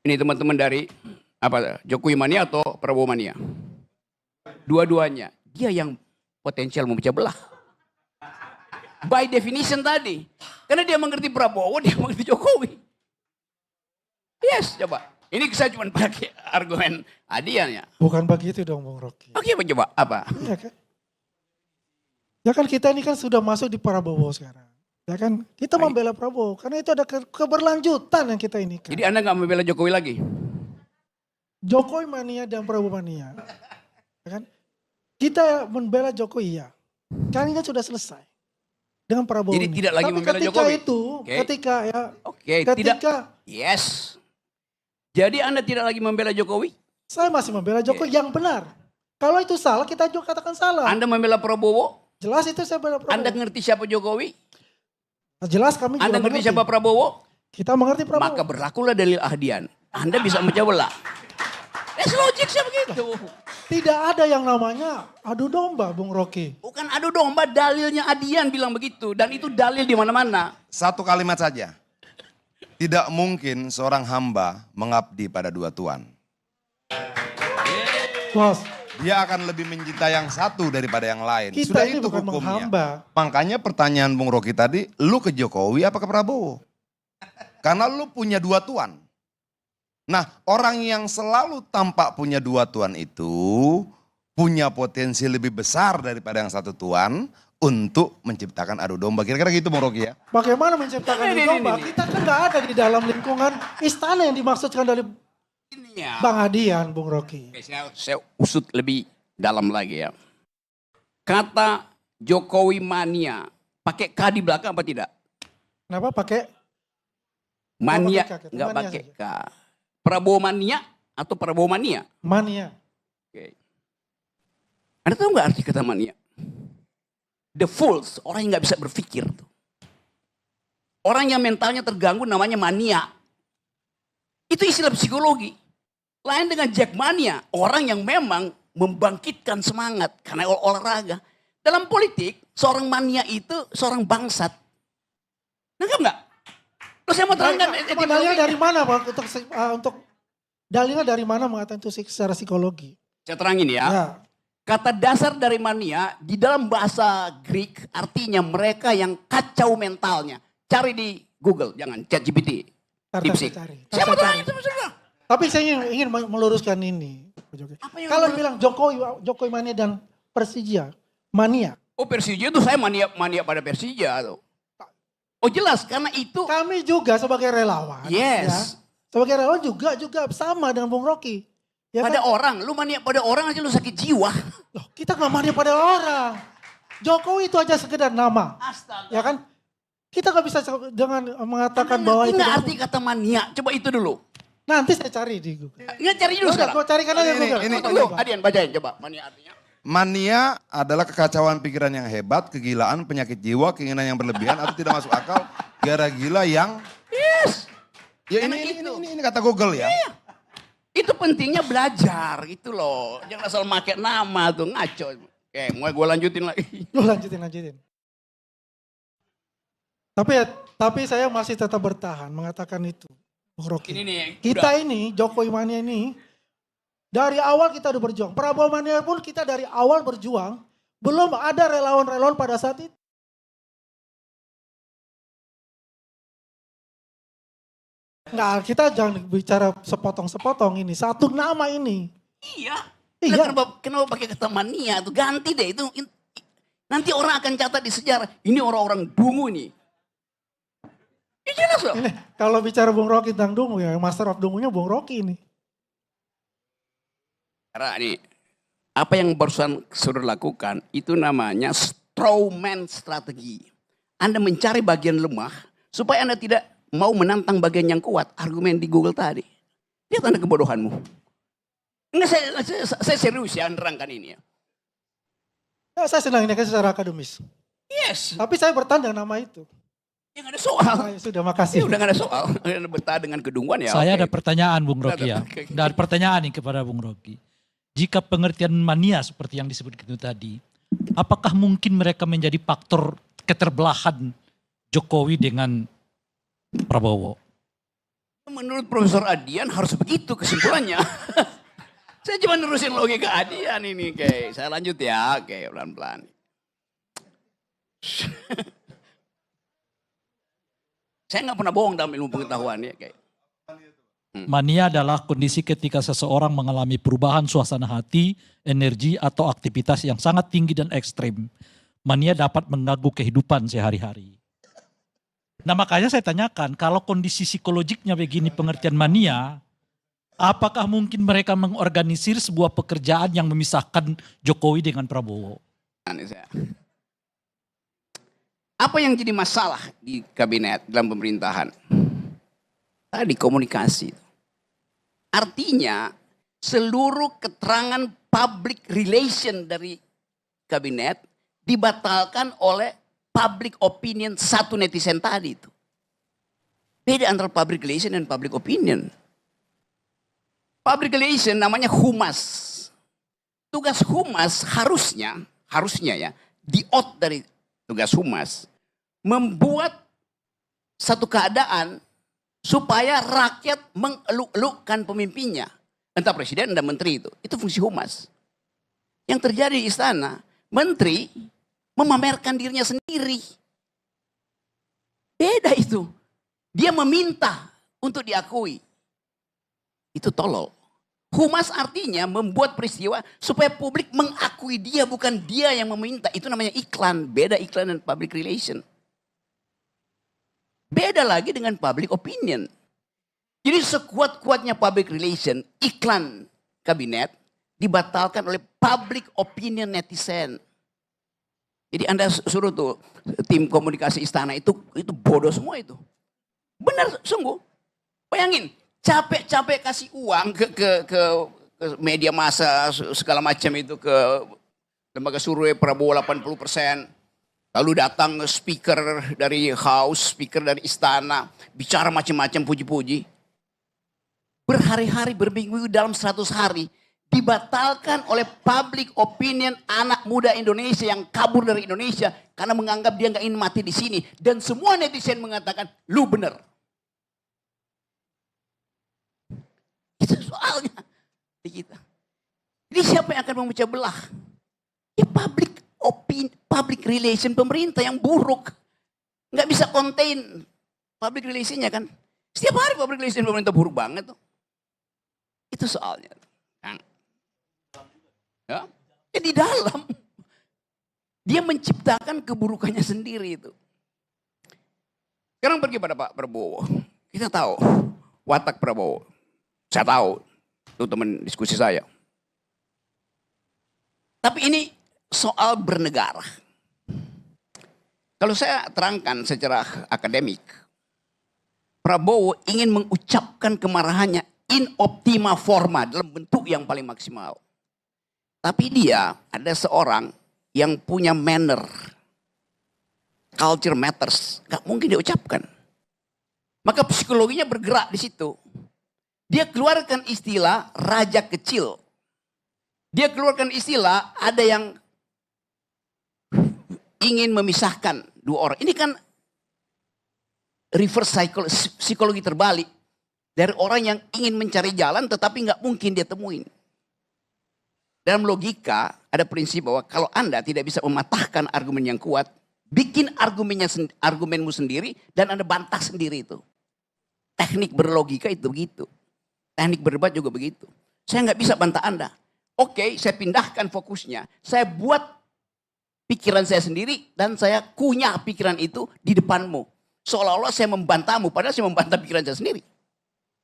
Ini teman-teman dari apa Jokowi mania atau Prabowo mania? Dua-duanya. Dia yang potensial memecah belah. By definition tadi. Karena dia mengerti Prabowo, dia mengerti Jokowi. Yes, coba. Ini saya cuma pakai argumen Adian ya. Bukan begitu dong Bung Rocky. Oke, coba apa? Iya kan? Ya kan kita ini kan sudah masuk di Prabowo sekarang. Ya kan? Kita membela Prabowo karena itu ada keberlanjutan yang kita ini kan. Jadi Anda nggak membela Jokowi lagi? Jokowi mania dan Prabowo mania. Ya kan? Kita membela Jokowi ya. Kan ini kan sudah selesai. Dengan Prabowo. Jadi tidak lagi membela ketika Jokowi? Itu, Okay. ketika ya. Oke, ketika tidak. Yes. Jadi Anda tidak lagi membela Jokowi? saya masih membela Jokowi yang benar. Kalau itu salah kita juga katakan salah. Anda membela Prabowo? Jelas itu saya membela Prabowo. Anda ngerti siapa Jokowi? Jelas kami juga Anda ngerti siapa Prabowo? Kita mengerti Prabowo. Maka berlakulah dalil Ahdian. Anda bisa memecah belah. Logik sih begitu. Tidak ada yang namanya adu domba Bung Rocky. Bukan adu domba, dalilnya Adian bilang begitu. Dan itu dalil di mana-mana. Satu kalimat saja. Tidak mungkin seorang hamba mengabdi pada dua tuan. Bos, Dia akan lebih mencintai yang satu daripada yang lain. kita Sudah ini itu bukan hukumnya. menghamba. Makanya pertanyaan Bung Rocky tadi, lu ke Jokowi apa ke Prabowo? Karena lu punya dua tuan. Nah, orang yang selalu tampak punya dua tuan itu punya potensi lebih besar daripada yang satu tuan untuk menciptakan adu domba. Kira-kira gitu Bung Rocky ya? Bagaimana menciptakan adu domba? Kita kan nggak ada di dalam lingkungan istana yang dimaksudkan dari Ini ya. Bang Adian, Bung Rocky. Oke, saya usut lebih dalam lagi ya. Kata Jokowi mania, pakai K di belakang apa tidak? Kenapa pakai Mania, pakai K, nggak mania pakai saja. K. Prabowo mania atau Prabowo mania? mania? Oke. Anda tahu nggak arti kata mania? The fools, orang yang nggak bisa berpikir. Orang yang mentalnya terganggu namanya mania. Itu istilah psikologi. Lain dengan jackmania, orang yang memang membangkitkan semangat karena olahraga. Dalam politik, seorang mania itu seorang bangsat. Nangkap nggak? Terus saya mau terangkan Dalilnya dari mana Pak? Untuk dalilnya dari mana mengatakan itu secara psikologi? Saya terangin ya. Ya. Kata dasar dari mania di dalam bahasa Greek artinya mereka yang kacau mentalnya. Cari di Google, jangan ChatGPT. DeepSeek. Saya mau tanya itu maksudnya. Tapi saya ingin meluruskan ini. Apa yang Kalau bilang Jokowi mania dan Persija mania. Oh Persija itu saya mania pada Persija tuh. Oh jelas karena itu. Kami juga sebagai relawan. Yes. Ya, sebagai relawan juga sama dengan Bung Rocky. Ya Pada kan? orang, lu mania pada orang aja lu sakit jiwa. Loh, kita nggak mania pada orang. Jokowi itu aja sekedar nama. Astaga. Ya kan? Kita nggak bisa dengan mengatakan Anda bahwa ngerti itu. nggak arti kata mania? Coba itu dulu. Nanti saya cari di Google. Nggak cari dulu Udah, sekarang. gue carikan aja Ini, Google. ini, Tunggu, Adian bacain coba mania artinya. Mania adalah kekacauan pikiran yang hebat, kegilaan, penyakit jiwa, keinginan yang berlebihan atau tidak masuk akal, gara gila yang... Yes. Ya Emang ini kata Google ya. Iya. Itu pentingnya belajar gitu loh. Jangan asal make nama tuh ngaco. Oke, mau gue lanjutin lagi. Lu lanjutin. Tapi saya masih tetap bertahan mengatakan itu. Bung Rocky. Ini nih. Kita ini, Jokowi mania ini, dari awal kita udah berjuang. Prabowo mania pun kita dari awal berjuang. Belum ada relawan-relawan pada saat itu. Enggak, kita jangan bicara sepotong-sepotong ini. Satu nama ini. Iya. Iya. Kenapa pakai kata mania tuh ganti deh itu. Nanti orang akan catat di sejarah. Ini orang-orang dungu nih. Ya jelas loh. Ini kalau bicara Bung Rocky tentang dungu ya, master of dungunya Bung Rocky ini. Karena nih, apa yang barusan saudara lakukan itu namanya strawman strategi. Anda mencari bagian lemah supaya Anda tidak mau menantang bagian yang kuat. Argumen di Google tadi. Lihat Anda kebodohanmu. Enggak, saya serius ya nerangkan ini ya. Ya, saya senang ini kan secara akademis. Yes. Tapi saya bertahan dengan nama itu. Ya nggak ada soal. Ya, sudah, makasih. Ya udah gak ada soal. Anda bertahan dengan kedunguan ya. Saya oke. ada pertanyaan Bung Rocky ya. Oke. Dari pertanyaan nih kepada Bung Rocky. Jika pengertian mania seperti yang disebut itu tadi, apakah mungkin mereka menjadi faktor keterbelahan Jokowi dengan Prabowo? Menurut Profesor Adian harus begitu kesimpulannya. Saya cuma nerusin logika Adian ini. Oke, saya lanjut ya. Oke, pelan-pelan. Saya nggak pernah bohong dalam ilmu pengetahuan ya. Oke. Mania adalah kondisi ketika seseorang mengalami perubahan suasana hati, energi, atau aktivitas yang sangat tinggi dan ekstrim. Mania dapat mengganggu kehidupan sehari-hari. Nah makanya saya tanyakan, kalau kondisi psikologiknya begini pengertian mania, apakah mungkin mereka mengorganisir sebuah pekerjaan yang memisahkan Jokowi dengan Prabowo? Apa yang jadi masalah di kabinet dalam pemerintahan? Tadi komunikasi. Artinya seluruh keterangan public relation dari kabinet dibatalkan oleh public opinion satu netizen tadi itu. Beda antara public relation dan public opinion. Public relation namanya humas. Tugas humas harusnya ya, di-out dari tugas humas, membuat satu keadaan supaya rakyat mengeluk-elukkan pemimpinnya. Entah presiden, entah menteri itu. Itu fungsi humas. Yang terjadi di istana, menteri memamerkan dirinya sendiri. Beda itu. Dia meminta untuk diakui. Itu tolol. Humas artinya membuat peristiwa supaya publik mengakui dia, bukan dia yang meminta. Itu namanya iklan. Beda iklan dan public relation. Beda lagi dengan public opinion. Jadi sekuat-kuatnya public relation, iklan kabinet dibatalkan oleh public opinion netizen. Jadi Anda suruh tuh tim komunikasi istana itu bodoh semua itu. Benar sungguh. Bayangin, capek-capek kasih uang ke media massa segala macam itu, ke lembaga survei Prabowo 80%. Lalu datang speaker dari House, speaker dari istana, bicara macam-macam puji-puji. Berhari-hari, berminggu dalam 100 hari. Dibatalkan oleh public opinion anak muda Indonesia yang kabur dari Indonesia karena menganggap dia nggak ingin mati di sini, dan semua netizen mengatakan lu bener. Itu soalnya di kita. Jadi siapa yang akan memecah belah? Ya public opinion, public relation pemerintah yang buruk, nggak bisa contain public relationnya kan. Setiap hari public relation pemerintah buruk banget tuh. Itu soalnya. Ya, di dalam dia menciptakan keburukannya sendiri itu. Sekarang pergi pada Pak Prabowo. Kita tahu watak Prabowo. Saya tahu, itu teman diskusi saya. Tapi ini soal bernegara. Kalau saya terangkan secara akademik, Prabowo ingin mengucapkan kemarahannya in optima forma, dalam bentuk yang paling maksimal. Tapi dia ada seorang yang punya manner. Culture matters. Gak mungkin dia ucapkan. Maka psikologinya bergerak di situ. Dia keluarkan istilah raja kecil. Dia keluarkan istilah ada yang ingin memisahkan dua orang. Ini kan reverse psikologi terbalik. Dari orang yang ingin mencari jalan tetapi gak mungkin dia temuin. Dalam logika ada prinsip bahwa kalau Anda tidak bisa mematahkan argumen yang kuat, bikin argumenmu sendiri dan Anda bantah sendiri itu. Teknik berlogika itu begitu. Teknik berdebat juga begitu. Saya nggak bisa bantah Anda. Oke, saya pindahkan fokusnya. Saya buat pikiran saya sendiri dan saya kunyah pikiran itu di depanmu. Seolah-olah saya membantahmu, padahal saya membantah pikiran saya sendiri.